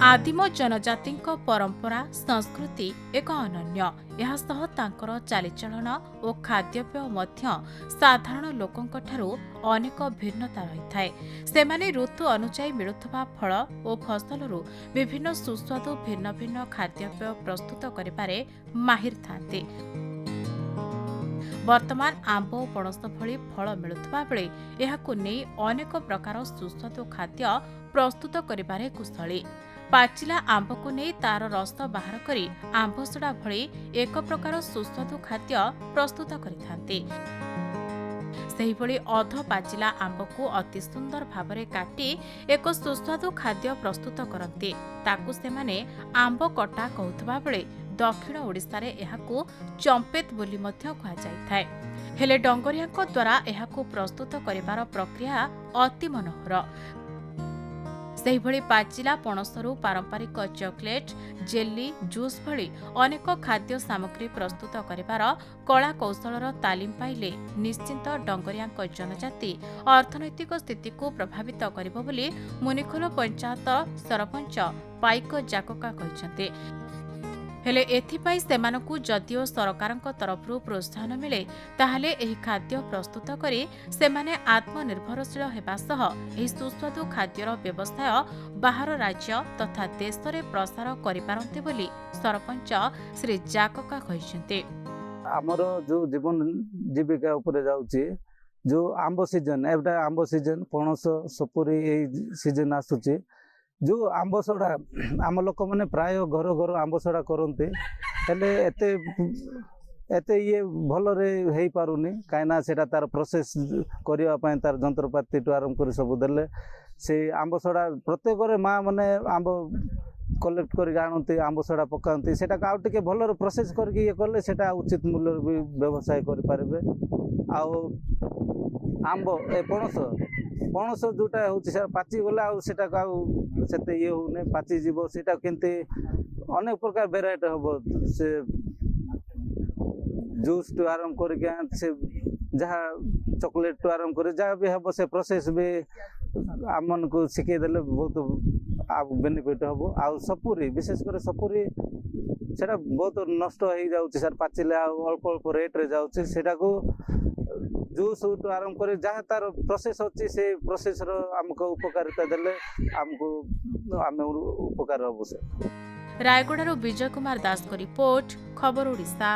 आदिम जनजाति परंपरा संस्कृति एक अनन्य यासह तांकर चालीचलन और खाद्यपेय मध्य साधारण लोकंक ठारू अनेक भिन्नता रही थाए। सेमाने ऋतु अनुसार मिलुथबा फल और फसलरू विभिन्न सुस्वादु भिन्न भिन्न खाद्यपेय प्रस्तुत करिबारे माहिर थांते। वर्तमान आंब और पणस भली फल मिलुथबा बेले एहाकु नेई अनेक प्रकार सुस्वादु खाद्य प्रस्तुत करिबारे कुशली। पाचिला आंब को नहीं तार रस बाहर करी आंबसड़ा भली एक प्रकार सुस्वादु खाद्य प्रस्तुत करिथांते। सेहिभली अध पाचिला आंब को अति सुंदर भावरे काटी एक सुस्वादु खाद्य प्रस्तुत करते। ताकू सेमाने आंब कटा कहूथबा बेले दक्षिण ओडिशा रे एहाकू चंपेत बोली मध्य कहा जायथाय। हेले डंगरियाक द्वारा एहाकू प्रस्तुत करिबार प्रक्रिया अति मनोहर। सेहिभली पाचिला पणसरू पारंपरिक चॉकलेट जेली जूस भली अनेक खाद्य सामग्री प्रस्तुत करिबार कला कौशलर तालीम पाइले निश्चिंत डंगरियाक जनजाति अर्थनैतिक स्थिति को प्रभावित करिबो बोली मुनिखोल पंचायत सरपंच पाइक जाकका कहिसंते। हेले एथिपाई सेमानकु जदिओ सरकारक तरफरु प्रोत्साहन मिले ताहले एही खाद्य प्रस्तुत करी सेमाने आत्मनिर्भरशील हेबा सह एही सुस्वादु खाद्यर व्यवसाय बाहर राज्य तथा देश रे प्रसार करि पारंते बोली सरपंच श्री जाकका कहिसंते। हमर जो जीवन जीविका ऊपर जाउची जो आंब सीजन एबडा आंब सीजन पणस सपुरी ए सीजन आसुची जो आंबसड़ा आम लोक मैंने प्राय घर घर आंबसड़ा करते एते ये भलरे हो पारुनी कहीं से तार प्रोसेस करने तार जंत्रपाति टू आरंभ कर सब देले से आंबसड़ा प्रत्येक माँ मैंने आंब कलेक्ट कर आनती आंबसड़ा पकाती से आउटे भलर प्रोसेस करके ये कले से उचित मूल्य भी व्यवसाय करें। आंब ए पणस पणस जोटा हूँ पाची गला आते ये होने पाची जीव से अनेक प्रकार भेराइटी हम से जूस टू आरंभ कर जहाँ चॉकलेट टू आरंभ कर जहाँ भी हम से प्रोसेस भी आम मन को शिखेदेले बहुत बेनिफिट हम आ सपुरी विशेषकर सपुरी से बहुत नष्ट हो जाऊँ पाचिले अल्प अल्प रेट्रे जाऊँगी से जूस टू आरंभ कर जहाँ तार प्रोसेस अच्छी से प्रोसेस आमको उपकारिता देले आमको आम उपकार हम से। रायगढ़ विजय कुमार दास को रिपोर्ट खबर ओडिशा।